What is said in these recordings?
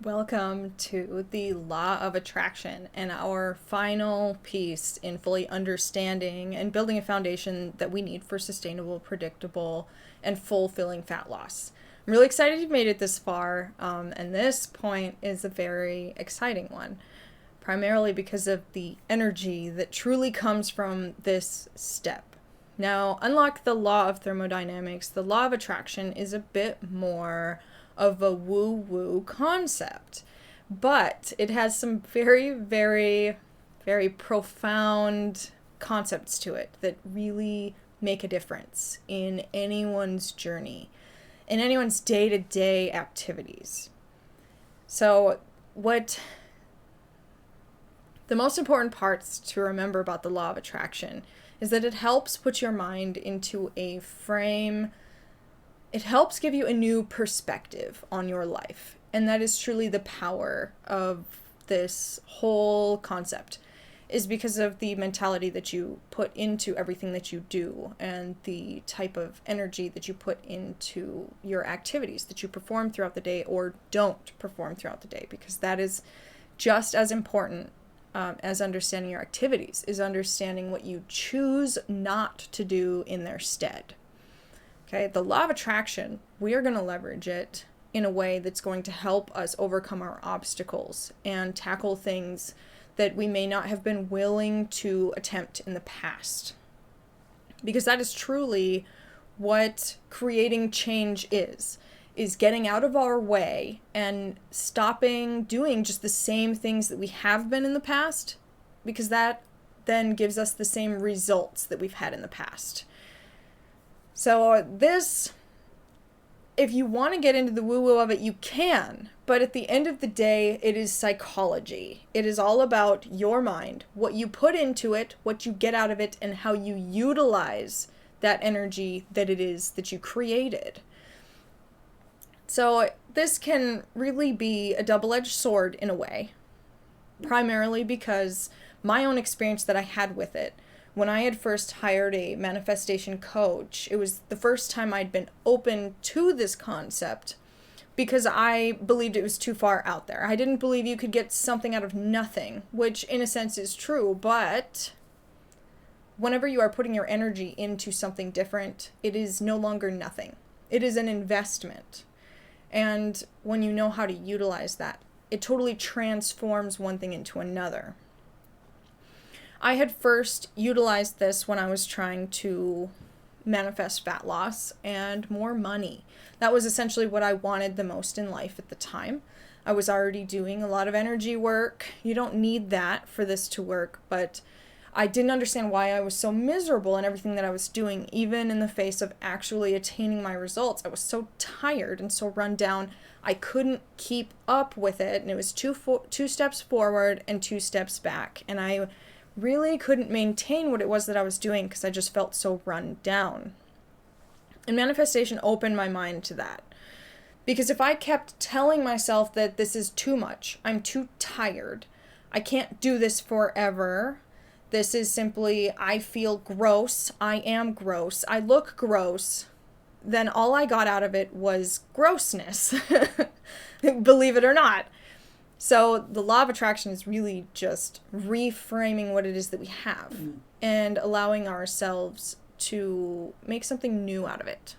Welcome to the Law of Attraction and our final piece in fully understanding and building a foundation that we need for sustainable, predictable, and fulfilling fat loss. I'm really excited you've made it this far, and this point is a very exciting one, primarily because of the energy that truly comes from this step. Now, unlike the law of thermodynamics, the law of attraction is a bit more of a woo-woo concept, but it has some very, very, very profound concepts to it that really make a difference in anyone's journey, in anyone's day-to-day activities. So what the most important parts to remember about the law of attraction is that it helps put your mind into a frame. It helps give you a new perspective on your life. And that is truly the power of this whole concept, is because of the mentality that you put into everything that you do and the type of energy that you put into your activities that you perform throughout the day or don't perform throughout the day, because that is just as important as understanding your activities, is understanding what you choose not to do in their stead. Okay, the law of attraction, we are going to leverage it in a way that's going to help us overcome our obstacles and tackle things that we may not have been willing to attempt in the past. Because that is truly what creating change is getting out of our way and stopping doing just the same things that we have been in the past, because that then gives us the same results that we've had in the past. So this, if you want to get into the woo-woo of it, you can. But at the end of the day, it is psychology. It is all about your mind, what you put into it, what you get out of it, and how you utilize that energy that it is that you created. So this can really be a double-edged sword in a way, primarily because my own experience that I had with it, when I had first hired a manifestation coach, it was the first time I'd been open to this concept because I believed it was too far out there. I didn't believe you could get something out of nothing, which in a sense is true, but whenever you are putting your energy into something different, it is no longer nothing. It is an investment. And when you know how to utilize that, it totally transforms one thing into another. I had first utilized this when I was trying to manifest fat loss and more money. That was essentially what I wanted the most in life at the time. I was already doing a lot of energy work. You don't need that for this to work, but I didn't understand why I was so miserable in everything that I was doing, even in the face of actually attaining my results. I was so tired and so run down. I couldn't keep up with it, and it was two steps forward and 2 steps back, and I really couldn't maintain what it was that I was doing because I just felt so run down. And manifestation opened my mind to that. Because if I kept telling myself that this is too much, I'm too tired, I can't do this forever, this is simply, I feel gross, I am gross, I look gross, then all I got out of it was grossness. Believe it or not. So the law of attraction is really just reframing what it is that we have and allowing ourselves to make something new out of it.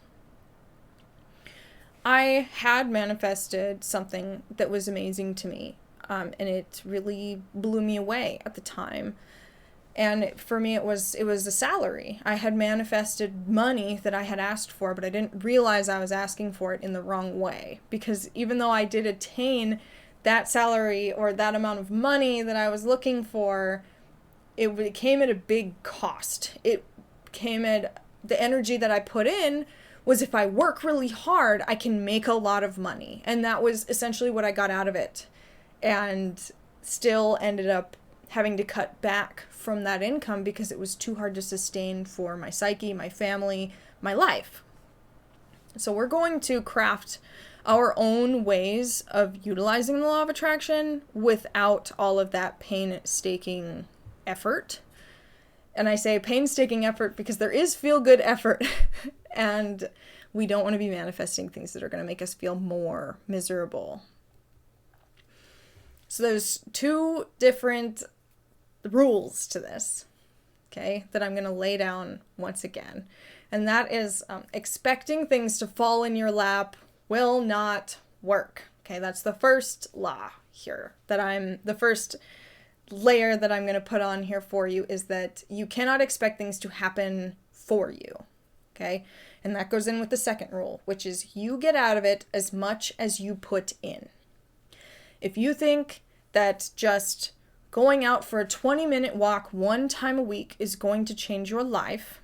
I had manifested something that was amazing to me, and it really blew me away at the time. And for me, it was a salary. I had manifested money that I had asked for, but I didn't realize I was asking for it in the wrong way. Because even though I did attain that salary or that amount of money that I was looking for, it came at a big cost. It came at the energy that I put in was, if I work really hard, I can make a lot of money. And that was essentially what I got out of it. And still ended up having to cut back from that income because it was too hard to sustain for my psyche, my family, my life. So we're going to craft our own ways of utilizing the law of attraction without all of that painstaking effort. And I say painstaking effort because there is feel-good effort, and we don't want to be manifesting things that are going to make us feel more miserable. So there's two different rules to this, okay, that I'm going to lay down once again. And that is expecting things to fall in your lap will not work. Okay, that's the first law here the first layer that I'm going to put on here for you is that you cannot expect things to happen for you. Okay, and that goes in with the second rule, which is you get out of it as much as you put in. If you think that just going out for a 20-minute walk one time a week is going to change your life,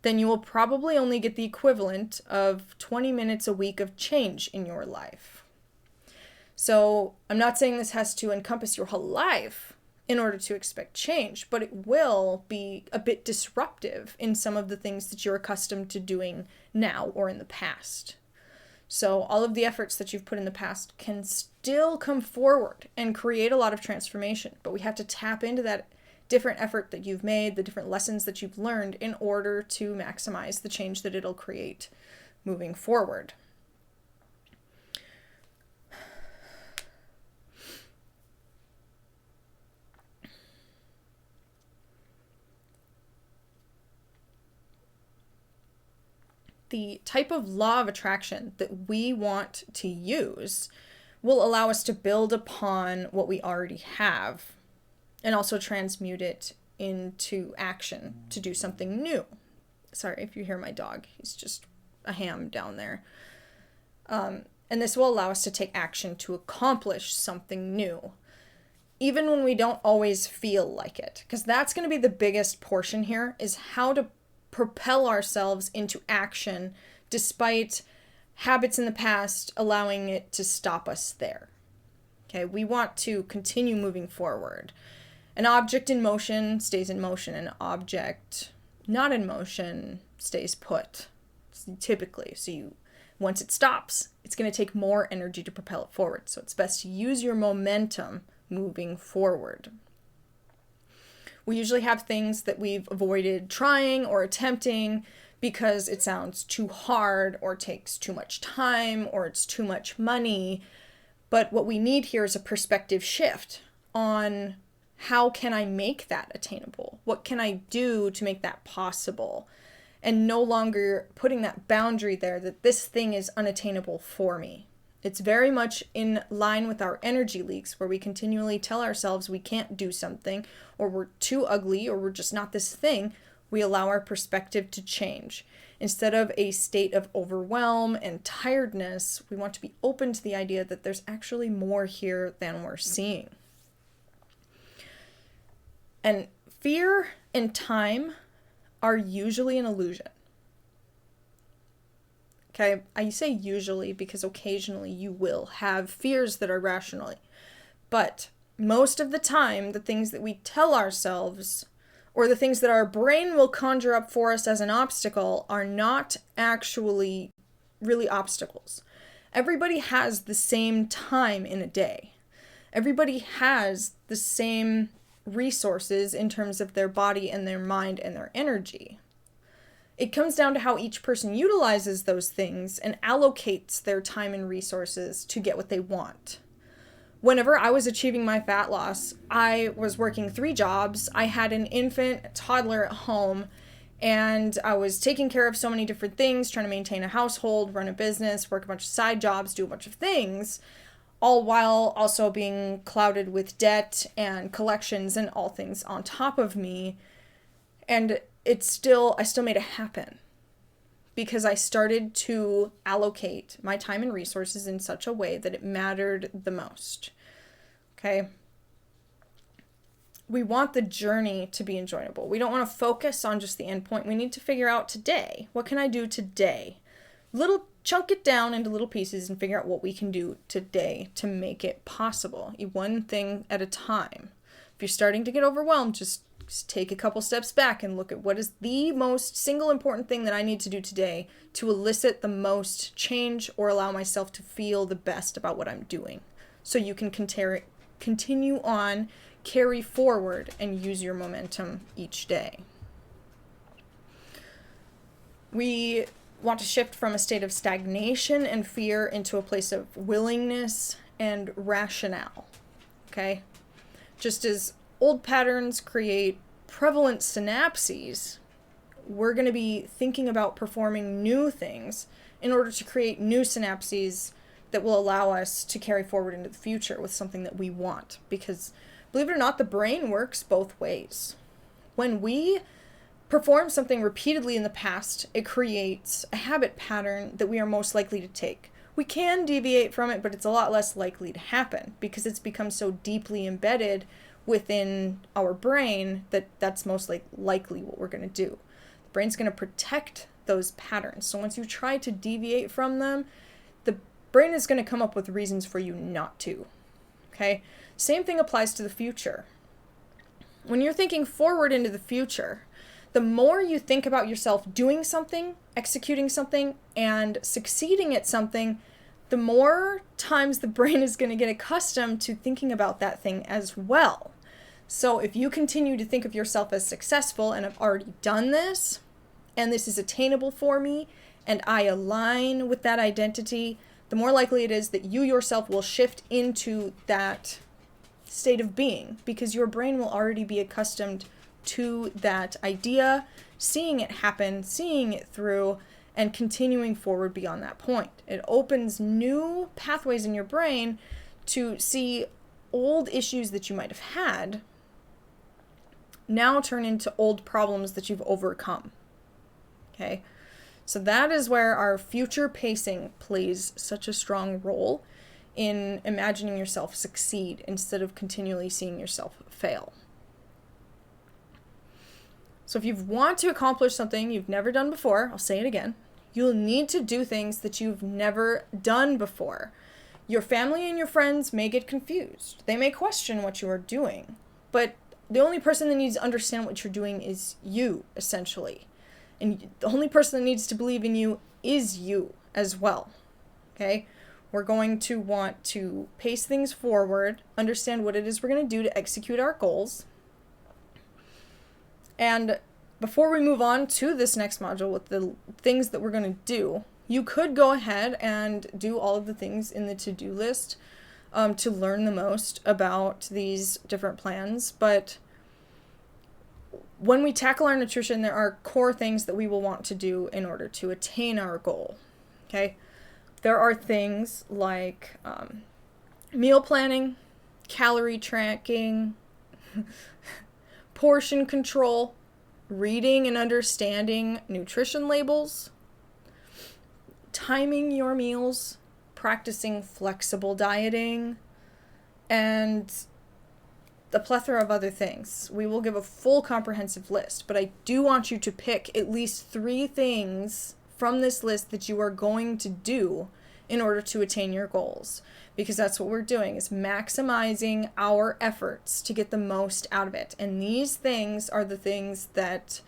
then you will probably only get the equivalent of 20 minutes a week of change in your life. So I'm not saying this has to encompass your whole life in order to expect change, but it will be a bit disruptive in some of the things that you're accustomed to doing now or in the past. So all of the efforts that you've put in the past can still come forward and create a lot of transformation, but we have to tap into that different effort that you've made, the different lessons that you've learned in order to maximize the change that it'll create moving forward. The type of law of attraction that we want to use will allow us to build upon what we already have and also transmute it into action to do something new. Sorry if you hear my dog. He's just a ham down there. And this will allow us to take action to accomplish something new, even when we don't always feel like it. Because that's going to be the biggest portion here, is how to propel ourselves into action despite habits in the past allowing it to stop us there. Okay, we want to continue moving forward. An object in motion stays in motion. An object not in motion stays put, typically. So once it stops, it's going to take more energy to propel it forward. So it's best to use your momentum moving forward. We usually have things that we've avoided trying or attempting because it sounds too hard or takes too much time or it's too much money. But what we need here is a perspective shift on how can I make that attainable? What can I do to make that possible? And no longer putting that boundary there that this thing is unattainable for me. It's very much in line with our energy leaks, where we continually tell ourselves we can't do something, or we're too ugly, or we're just not this thing. We allow our perspective to change. Instead of a state of overwhelm and tiredness, we want to be open to the idea that there's actually more here than we're seeing. And fear and time are usually an illusion. Okay, I say usually because occasionally you will have fears that are rational. But most of the time, the things that we tell ourselves or the things that our brain will conjure up for us as an obstacle are not actually really obstacles. Everybody has the same time in a day. Everybody has the same resources in terms of their body and their mind and their energy. It comes down to how each person utilizes those things and allocates their time and resources to get what they want. Whenever I was achieving my fat loss, I was working 3 jobs. I had an infant, a toddler at home, and I was taking care of so many different things, trying to maintain a household, run a business, work a bunch of side jobs, do a bunch of things, all while also being clouded with debt and collections and all things on top of me. And I still made it happen because I started to allocate my time and resources in such a way that it mattered the most. Okay? We want the journey to be enjoyable. We don't want to focus on just the end point. We need to figure out today, what can I do today? Chunk it down into little pieces and figure out what we can do today to make it possible. One thing at a time. If you're starting to get overwhelmed, just take a couple steps back and look at what is the most single important thing that I need to do today to elicit the most change or allow myself to feel the best about what I'm doing. So you can continue on, carry forward, and use your momentum each day. We want to shift from a state of stagnation and fear into a place of willingness and rationale. Okay? Just as old patterns create prevalent synapses, we're going to be thinking about performing new things in order to create new synapses that will allow us to carry forward into the future with something that we want. Because, believe it or not, the brain works both ways. When we perform something repeatedly in the past, it creates a habit pattern that we are most likely to take. We can deviate from it, but it's a lot less likely to happen because it's become so deeply embedded within our brain that that's most likely what we're going to do. The brain's going to protect those patterns. So once you try to deviate from them, the brain is going to come up with reasons for you not to. Okay? Same thing applies to the future. When you're thinking forward into the future, the more you think about yourself doing something, executing something, and succeeding at something, the more times the brain is going to get accustomed to thinking about that thing as well. So if you continue to think of yourself as successful and I've already done this, and this is attainable for me, and I align with that identity, the more likely it is that you yourself will shift into that state of being because your brain will already be accustomed to that idea, seeing it happen, seeing it through, and continuing forward beyond that point. It opens new pathways in your brain to see old issues that you might have had now turn into old problems that you've overcome. Okay? So that is where our future pacing plays such a strong role in imagining yourself succeed instead of continually seeing yourself fail. So if you want to accomplish something you've never done before, I'll say it again, you'll need to do things that you've never done before. Your family and your friends may get confused. They may question what you are doing. But the only person that needs to understand what you're doing is you, essentially. And the only person that needs to believe in you is you as well. Okay? We're going to want to pace things forward, understand what it is we're going to do to execute our goals. And before we move on to this next module with the things that we're going to do, you could go ahead and do all of the things in the to-do list to learn the most about these different plans. But when we tackle our nutrition, there are core things that we will want to do in order to attain our goal. Okay? There are things like meal planning, calorie tracking, portion control, reading and understanding nutrition labels, timing your meals, practicing flexible dieting, and the plethora of other things. We will give a full comprehensive list, but I do want you to pick at least 3 things from this list that you are going to do in order to attain your goals. Because that's what we're doing, is maximizing our efforts to get the most out of it. And these things are the things that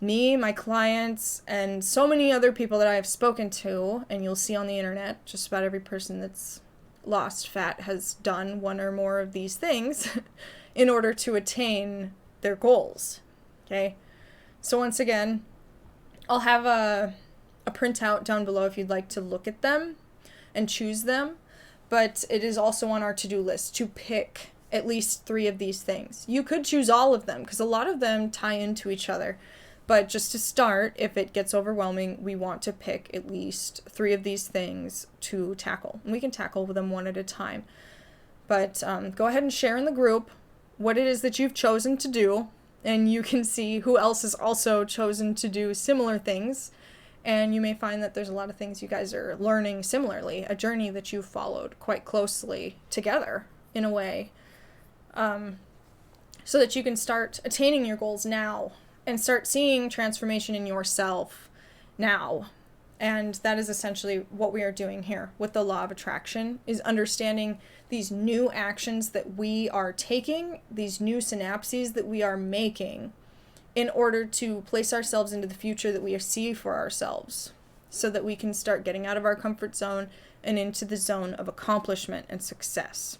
me, my clients, and so many other people that I have spoken to, and you'll see on the internet, just about every person that's lost fat has done one or more of these things in order to attain their goals. Okay? So once again, I'll have a printout down below if you'd like to look at them and choose them. But it is also on our to-do list to pick at least 3 of these things. You could choose all of them because a lot of them tie into each other. But just to start, if it gets overwhelming, we want to pick at least 3 of these things to tackle. And we can tackle them one at a time. But go ahead and share in the group what it is that you've chosen to do. And you can see who else has also chosen to do similar things. And you may find that there's a lot of things you guys are learning similarly, a journey that you've followed quite closely together in a way, so that you can start attaining your goals now and start seeing transformation in yourself now. And that is essentially what we are doing here with the law of attraction, is understanding these new actions that we are taking, these new synapses that we are making, in order to place ourselves into the future that we see for ourselves, so that we can start getting out of our comfort zone and into the zone of accomplishment and success.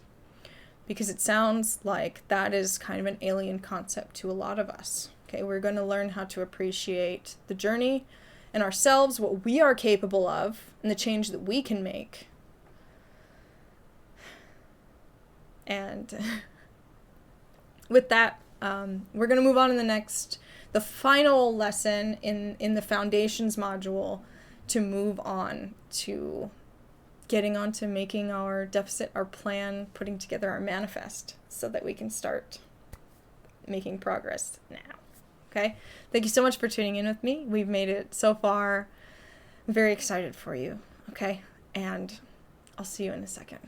Because it sounds like that is kind of an alien concept to a lot of us. Okay, we're going to learn how to appreciate the journey and ourselves, what we are capable of, and the change that we can make. And with that, we're going to move on in the final lesson in the foundations module, to move on to getting on to making our plan, putting together our manifest, so that we can start making progress now. Okay? Thank you so much for tuning in with me. We've made it so far. I'm very excited for you. Okay? And I'll see you in a second.